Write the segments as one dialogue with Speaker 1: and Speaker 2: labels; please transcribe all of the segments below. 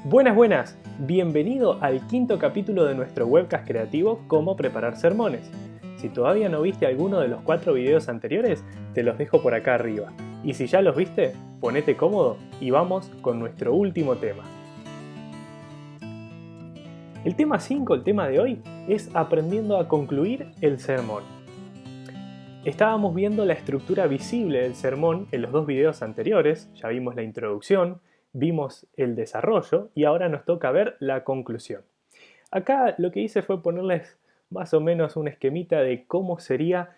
Speaker 1: Buenas, buenas, bienvenido al quinto capítulo de nuestro webcast creativo Cómo preparar sermones. Si todavía no viste alguno de los 4 videos anteriores, te los dejo por acá arriba. Y si ya los viste, ponete cómodo y vamos con nuestro último tema. El tema 5, el tema de hoy, es aprendiendo a concluir el sermón. Estábamos viendo la estructura visible del sermón en los 2 videos anteriores, ya vimos la introducción, vimos el desarrollo y ahora nos toca ver la conclusión. Acá lo que hice fue ponerles más o menos un esquemita de cómo sería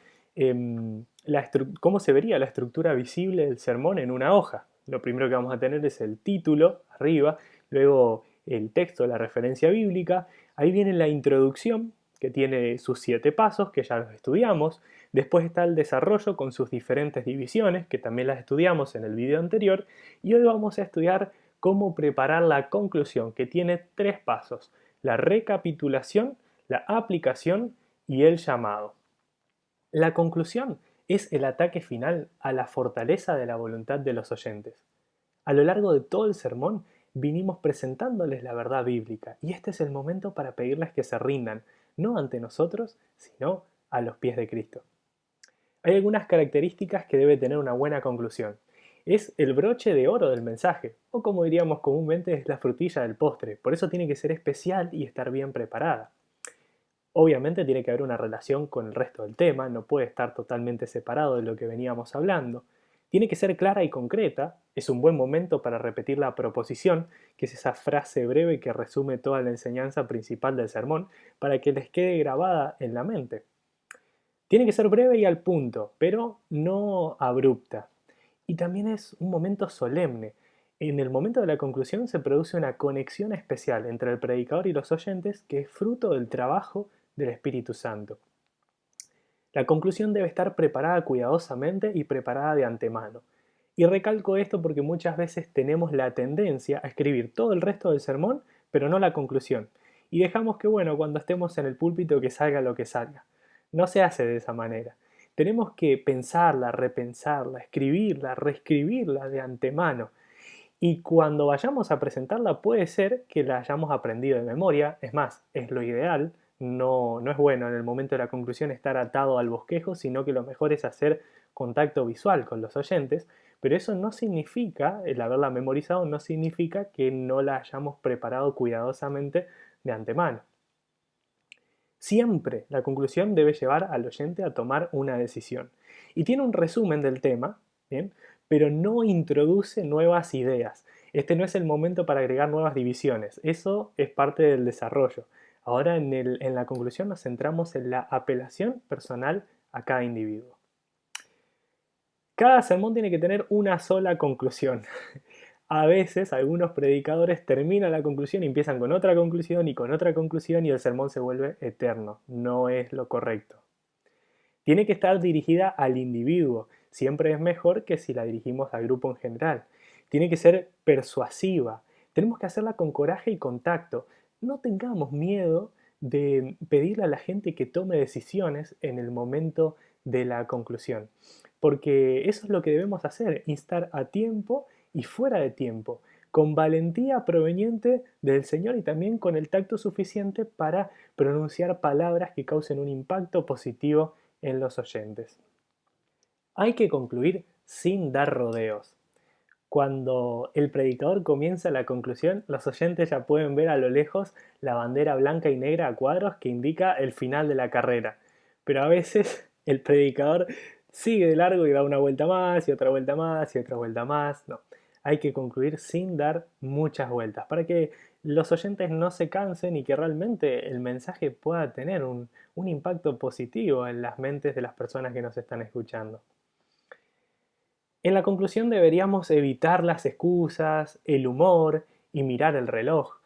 Speaker 1: cómo se vería la estructura visible del sermón en una hoja. Lo primero que vamos a tener es el título arriba, luego el texto, la referencia bíblica, ahí viene la introducción que tiene sus 7 pasos que ya los estudiamos, después está el desarrollo con sus diferentes divisiones que también las estudiamos en el video anterior y hoy vamos a estudiar cómo preparar la conclusión que tiene 3 pasos, la recapitulación, la aplicación y el llamado. La conclusión es el ataque final a la fortaleza de la voluntad de los oyentes. A lo largo de todo el sermón vinimos presentándoles la verdad bíblica y este es el momento para pedirles que se rindan, no ante nosotros, sino a los pies de Cristo. Hay algunas características que debe tener una buena conclusión. Es el broche de oro del mensaje, o como diríamos comúnmente, es la frutilla del postre. Por eso tiene que ser especial y estar bien preparada. Obviamente tiene que haber una relación con el resto del tema, no puede estar totalmente separado de lo que veníamos hablando. Tiene que ser clara y concreta, es un buen momento para repetir la proposición, que es esa frase breve que resume toda la enseñanza principal del sermón, para que les quede grabada en la mente. Tiene que ser breve y al punto, pero no abrupta. Y también es un momento solemne. En el momento de la conclusión se produce una conexión especial entre el predicador y los oyentes que es fruto del trabajo del Espíritu Santo. La conclusión debe estar preparada cuidadosamente y preparada de antemano. Y recalco esto porque muchas veces tenemos la tendencia a escribir todo el resto del sermón, pero no la conclusión. Y dejamos que, cuando estemos en el púlpito que salga lo que salga. No se hace de esa manera. Tenemos que pensarla, repensarla, escribirla, reescribirla de antemano. Y cuando vayamos a presentarla puede ser que la hayamos aprendido de memoria, es más, es lo ideal, no es bueno en el momento de la conclusión estar atado al bosquejo, sino que lo mejor es hacer contacto visual con los oyentes, pero eso no significa, el haberla memorizado no significa que no la hayamos preparado cuidadosamente de antemano. Siempre la conclusión debe llevar al oyente a tomar una decisión. Y tiene un resumen del tema, ¿bien? Pero no introduce nuevas ideas. Este no es el momento para agregar nuevas divisiones, eso es parte del desarrollo. Ahora en la conclusión nos centramos en la apelación personal a cada individuo. Cada sermón tiene que tener una sola conclusión. A veces algunos predicadores terminan la conclusión y empiezan con otra conclusión y con otra conclusión y el sermón se vuelve eterno. No es lo correcto. Tiene que estar dirigida al individuo. Siempre es mejor que si la dirigimos al grupo en general. Tiene que ser persuasiva. Tenemos que hacerla con coraje y contacto. No tengamos miedo de pedirle a la gente que tome decisiones en el momento de la conclusión. Porque eso es lo que debemos hacer, instar a tiempo y fuera de tiempo, con valentía proveniente del Señor y también con el tacto suficiente para pronunciar palabras que causen un impacto positivo en los oyentes. Hay que concluir sin dar rodeos. Cuando el predicador comienza la conclusión, los oyentes ya pueden ver a lo lejos la bandera blanca y negra a cuadros que indica el final de la carrera. Pero a veces el predicador sigue de largo y da una vuelta más y otra vuelta más y otra vuelta más. No, hay que concluir sin dar muchas vueltas para que los oyentes no se cansen y que realmente el mensaje pueda tener un impacto positivo en las mentes de las personas que nos están escuchando. En la conclusión deberíamos evitar las excusas, el humor y mirar el reloj.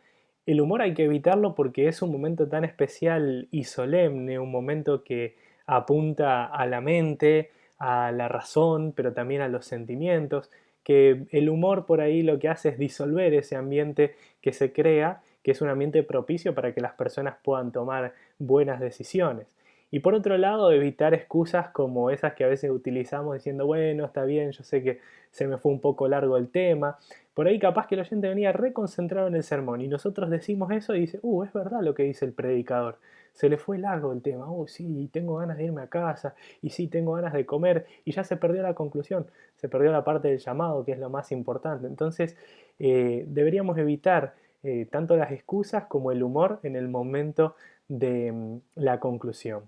Speaker 1: El humor hay que evitarlo porque es un momento tan especial y solemne, un momento que apunta a la mente, a la razón, pero también a los sentimientos, que el humor por ahí lo que hace es disolver ese ambiente que se crea, que es un ambiente propicio para que las personas puedan tomar buenas decisiones. Y por otro lado, evitar excusas como esas que a veces utilizamos diciendo, bueno, está bien, yo sé que se me fue un poco largo el tema, por ahí capaz que el oyente venía reconcentrado en el sermón y nosotros decimos eso y dice, es verdad lo que dice el predicador. Se le fue largo el tema, sí, tengo ganas de irme a casa, y sí, tengo ganas de comer, y ya se perdió la conclusión, se perdió la parte del llamado, que es lo más importante. Entonces, deberíamos evitar tanto las excusas como el humor en el momento de la conclusión.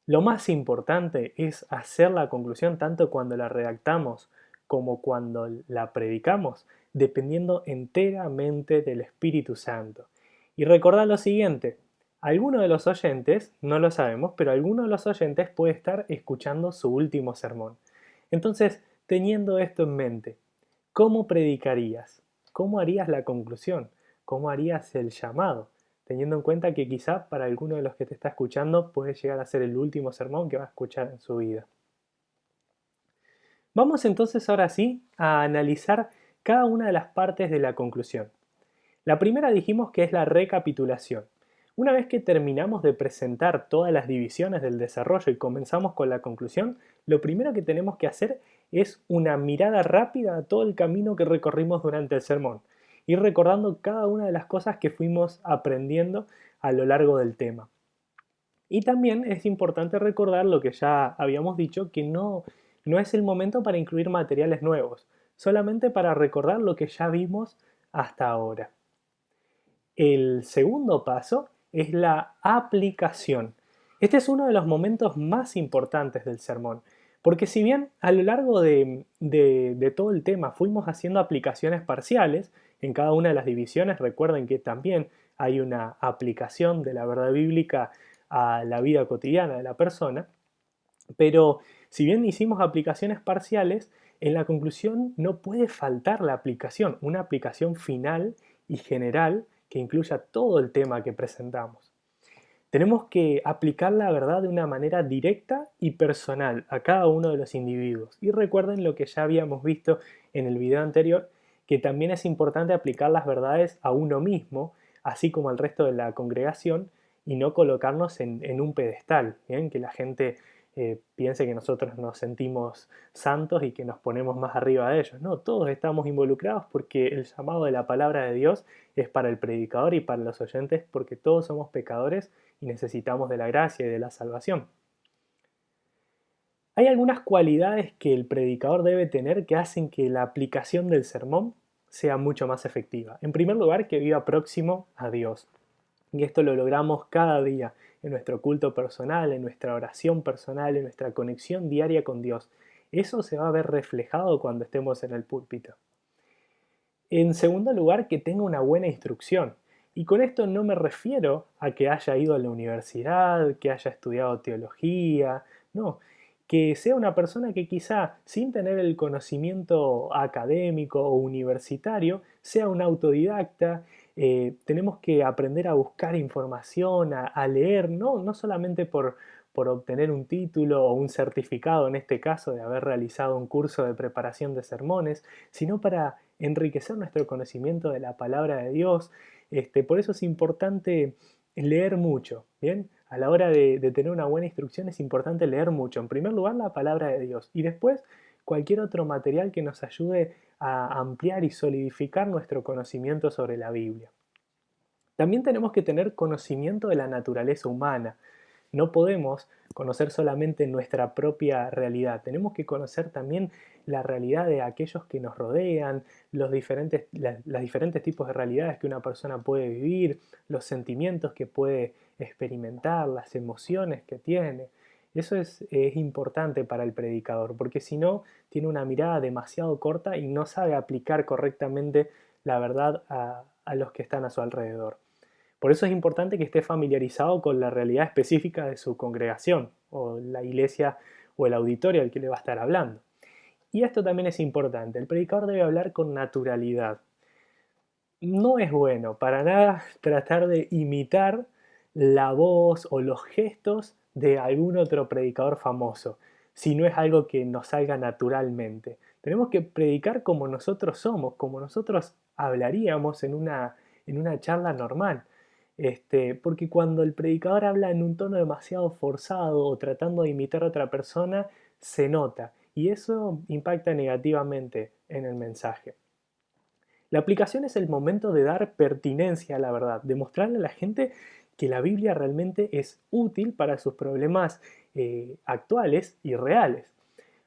Speaker 1: Lo más importante es hacer la conclusión tanto cuando la redactamos como cuando la predicamos, dependiendo enteramente del Espíritu Santo. Y recordad lo siguiente, alguno de los oyentes, no lo sabemos, pero alguno de los oyentes puede estar escuchando su último sermón. Entonces, teniendo esto en mente, ¿cómo predicarías? ¿Cómo harías la conclusión? ¿Cómo harías el llamado? Teniendo en cuenta que quizá para alguno de los que te está escuchando puede llegar a ser el último sermón que va a escuchar en su vida. Vamos entonces ahora sí a analizar cada una de las partes de la conclusión. La primera dijimos que es la recapitulación. Una vez que terminamos de presentar todas las divisiones del desarrollo y comenzamos con la conclusión, lo primero que tenemos que hacer es una mirada rápida a todo el camino que recorrimos durante el sermón, ir recordando cada una de las cosas que fuimos aprendiendo a lo largo del tema. Y también es importante recordar lo que ya habíamos dicho, que no es el momento para incluir materiales nuevos, solamente para recordar lo que ya vimos hasta ahora. El segundo paso es la aplicación. Este es uno de los momentos más importantes del sermón, porque si bien a lo largo de todo el tema fuimos haciendo aplicaciones parciales, en cada una de las divisiones recuerden que también hay una aplicación de la verdad bíblica a la vida cotidiana de la persona, pero si bien hicimos aplicaciones parciales, en la conclusión no puede faltar la aplicación, una aplicación final y general que incluya todo el tema que presentamos. Tenemos que aplicar la verdad de una manera directa y personal a cada uno de los individuos. Y recuerden lo que ya habíamos visto en el video anterior, que también es importante aplicar las verdades a uno mismo, así como al resto de la congregación, y no colocarnos en un pedestal, ¿bien? Que la gente piense que nosotros nos sentimos santos y que nos ponemos más arriba de ellos. No, todos estamos involucrados porque el llamado de la palabra de Dios es para el predicador y para los oyentes porque todos somos pecadores y necesitamos de la gracia y de la salvación. Hay algunas cualidades que el predicador debe tener que hacen que la aplicación del sermón sea mucho más efectiva. En primer lugar, que viva próximo a Dios. Y esto lo logramos cada día en nuestro culto personal, en nuestra oración personal, en nuestra conexión diaria con Dios. Eso se va a ver reflejado cuando estemos en el púlpito. En segundo lugar, que tenga una buena instrucción. Y con esto no me refiero a que haya ido a la universidad, que haya estudiado teología, no, que sea una persona que quizá sin tener el conocimiento académico o universitario, sea un autodidacta. Tenemos que aprender a buscar información, a leer, no solamente por obtener un título o un certificado, en este caso de haber realizado un curso de preparación de sermones, sino para enriquecer nuestro conocimiento de la palabra de Dios. Por eso es importante leer mucho, ¿bien? A la hora de tener una buena instrucción es importante leer mucho. En primer lugar, la palabra de Dios y después cualquier otro material que nos ayude a ampliar y solidificar nuestro conocimiento sobre la Biblia. También tenemos que tener conocimiento de la naturaleza humana. No podemos conocer solamente nuestra propia realidad, tenemos que conocer también la realidad de aquellos que nos rodean, los diferentes tipos de realidades que una persona puede vivir, los sentimientos que puede experimentar, las emociones que tiene. Eso es importante para el predicador, porque si no, tiene una mirada demasiado corta y no sabe aplicar correctamente la verdad a los que están a su alrededor. Por eso es importante que esté familiarizado con la realidad específica de su congregación o la iglesia o el auditorio al que le va a estar hablando. Y esto también es importante, el predicador debe hablar con naturalidad. No es bueno para nada tratar de imitar la voz o los gestos de algún otro predicador famoso, si no es algo que nos salga naturalmente. Tenemos que predicar como nosotros somos, como nosotros hablaríamos en una charla normal. Porque cuando el predicador habla en un tono demasiado forzado o tratando de imitar a otra persona, se nota. y eso impacta negativamente en el mensaje. La aplicación es el momento de dar pertinencia a la verdad, de mostrarle a la gente que la Biblia realmente es útil para sus problemas actuales y reales.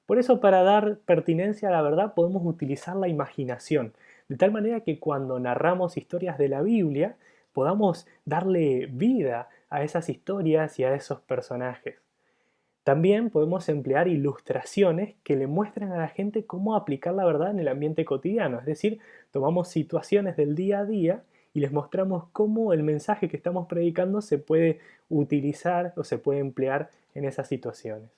Speaker 1: Por eso, para dar pertinencia a la verdad, podemos utilizar la imaginación, de tal manera que cuando narramos historias de la Biblia, podamos darle vida a esas historias y a esos personajes. También podemos emplear ilustraciones que le muestren a la gente cómo aplicar la verdad en el ambiente cotidiano, es decir, tomamos situaciones del día a día y les mostramos cómo el mensaje que estamos predicando se puede utilizar o se puede emplear en esas situaciones.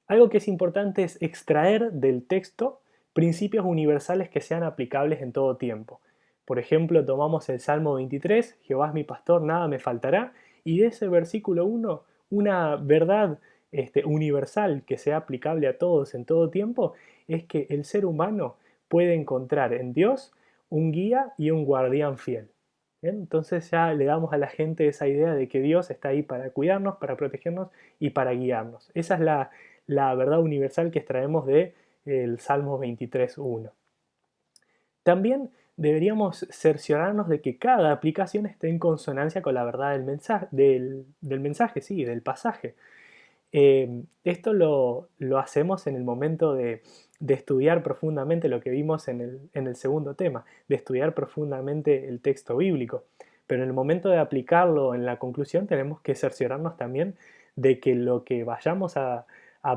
Speaker 1: Algo que es importante es extraer del texto principios universales que sean aplicables en todo tiempo. Por ejemplo, tomamos el Salmo 23, Jehová es mi pastor, nada me faltará, y de ese versículo 1, una verdad universal que sea aplicable a todos en todo tiempo, es que el ser humano puede encontrar en Dios un guía y un guardián fiel. ¿Bien? Entonces ya le damos a la gente esa idea de que Dios está ahí para cuidarnos, para protegernos y para guiarnos. Esa es la verdad universal que extraemos de el Salmo 23.1. También deberíamos cerciorarnos de que cada aplicación esté en consonancia con la verdad del mensaje, sí, del pasaje. Esto lo hacemos en el momento de estudiar profundamente lo que vimos en el segundo tema, de estudiar profundamente el texto bíblico. Pero en el momento de aplicarlo en la conclusión tenemos que cerciorarnos también de que lo que vayamos a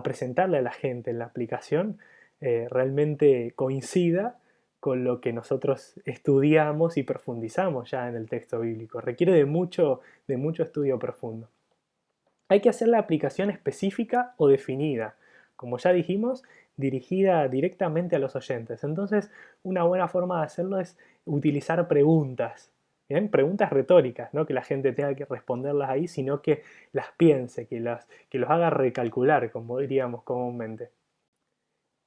Speaker 1: presentarle a la gente en la aplicación realmente coincida con lo que nosotros estudiamos y profundizamos ya en el texto bíblico. Requiere de mucho estudio profundo. Hay que hacer la aplicación específica o definida, como ya dijimos, dirigida directamente a los oyentes. Entonces, una buena forma de hacerlo es utilizar preguntas, ¿bien? Preguntas retóricas, no que la gente tenga que responderlas ahí, sino que las piense, que los haga recalcular, como diríamos comúnmente.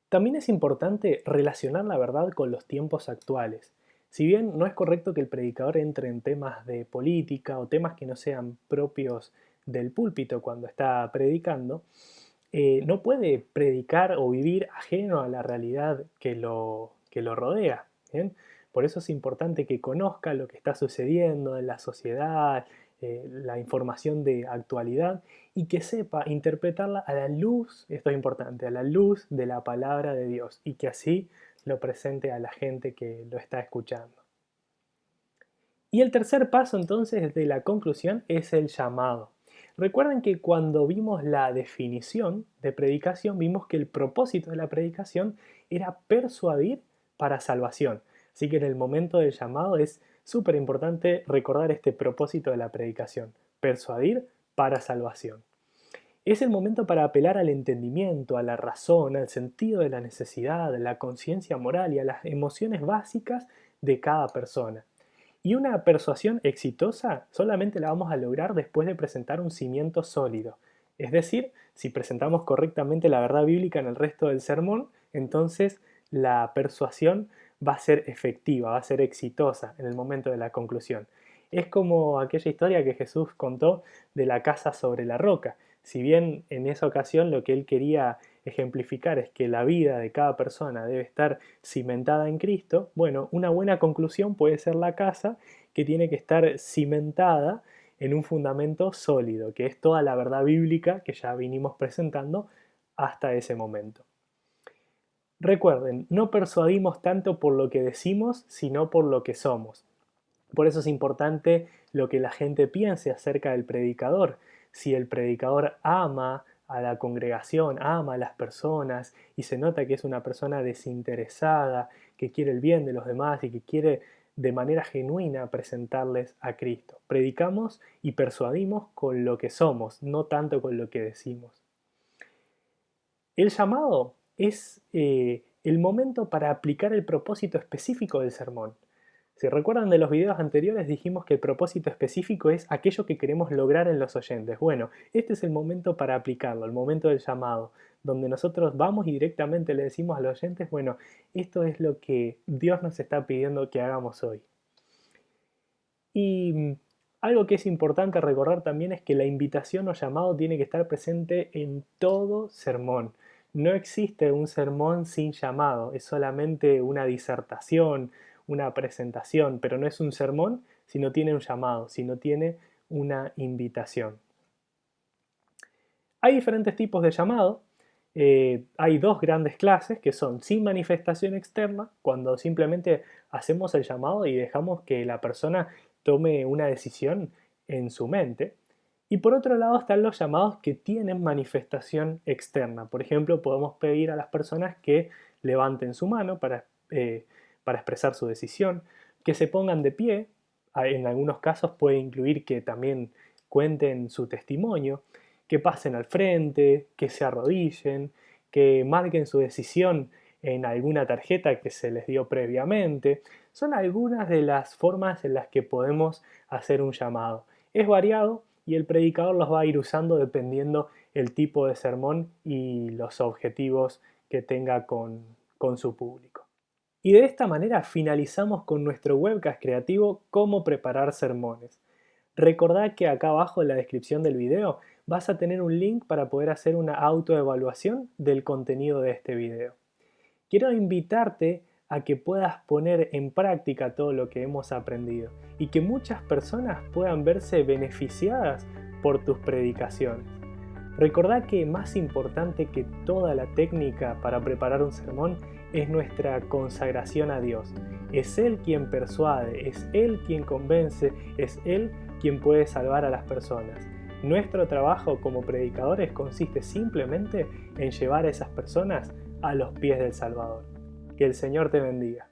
Speaker 1: También es importante relacionar la verdad con los tiempos actuales. Si bien no es correcto que el predicador entre en temas de política o temas que no sean propios del púlpito cuando está predicando, no puede predicar o vivir ajeno a la realidad que lo rodea. ¿Bien? Por eso es importante que conozca lo que está sucediendo en la sociedad, la información de actualidad y que sepa interpretarla a la luz, esto es importante, a la luz de la palabra de Dios y que así lo presente a la gente que lo está escuchando. Y el tercer paso entonces de la conclusión es el llamado. Recuerden que cuando vimos la definición de predicación, vimos que el propósito de la predicación era persuadir para salvación. Así que en el momento del llamado es súper importante recordar este propósito de la predicación, persuadir para salvación. Es el momento para apelar al entendimiento, a la razón, al sentido de la necesidad, a la conciencia moral y a las emociones básicas de cada persona. Y una persuasión exitosa solamente la vamos a lograr después de presentar un cimiento sólido. Es decir, si presentamos correctamente la verdad bíblica en el resto del sermón, entonces la persuasión va a ser efectiva, va a ser exitosa en el momento de la conclusión. Es como aquella historia que Jesús contó de la casa sobre la roca. Si bien en esa ocasión lo que él quería ejemplificar es que la vida de cada persona debe estar cimentada en Cristo, bueno, una buena conclusión puede ser la casa que tiene que estar cimentada en un fundamento sólido, que es toda la verdad bíblica que ya vinimos presentando hasta ese momento. Recuerden, no persuadimos tanto por lo que decimos, sino por lo que somos. Por eso es importante lo que la gente piense acerca del predicador. Si el predicador ama a la congregación, ama a las personas y se nota que es una persona desinteresada, que quiere el bien de los demás y que quiere de manera genuina presentarles a Cristo. Predicamos y persuadimos con lo que somos, no tanto con lo que decimos. El llamado es el momento para aplicar el propósito específico del sermón. Si recuerdan de los videos anteriores dijimos que el propósito específico es aquello que queremos lograr en los oyentes. Bueno, este es el momento para aplicarlo, el momento del llamado, donde nosotros vamos y directamente le decimos a los oyentes, bueno, esto es lo que Dios nos está pidiendo que hagamos hoy. Y algo que es importante recordar también es que la invitación o llamado tiene que estar presente en todo sermón. no existe un sermón sin llamado, es solamente una disertación, una presentación, pero no es un sermón si no tiene un llamado, si no tiene una invitación. Hay diferentes tipos de llamado. Hay dos grandes clases que son sin manifestación externa, cuando simplemente hacemos el llamado y dejamos que la persona tome una decisión en su mente. Y por otro lado están los llamados que tienen manifestación externa. Por ejemplo, podemos pedir a las personas que levanten su mano para expresar su decisión, que se pongan de pie. En algunos casos puede incluir que también cuenten su testimonio, que pasen al frente, que se arrodillen, que marquen su decisión en alguna tarjeta que se les dio previamente. Son algunas de las formas en las que podemos hacer un llamado. Es variado y el predicador los va a ir usando dependiendo el tipo de sermón y los objetivos que tenga con su público. Y de esta manera finalizamos con nuestro webcast creativo Cómo preparar sermones. Recordá que acá abajo en la descripción del video vas a tener un link para poder hacer una autoevaluación del contenido de este video. Quiero invitarte a que puedas poner en práctica todo lo que hemos aprendido y que muchas personas puedan verse beneficiadas por tus predicaciones. Recordá que más importante que toda la técnica para preparar un sermón es nuestra consagración a Dios. Es Él quien persuade, es Él quien convence, es Él quien puede salvar a las personas. Nuestro trabajo como predicadores consiste simplemente en llevar a esas personas a los pies del Salvador. Que el Señor te bendiga.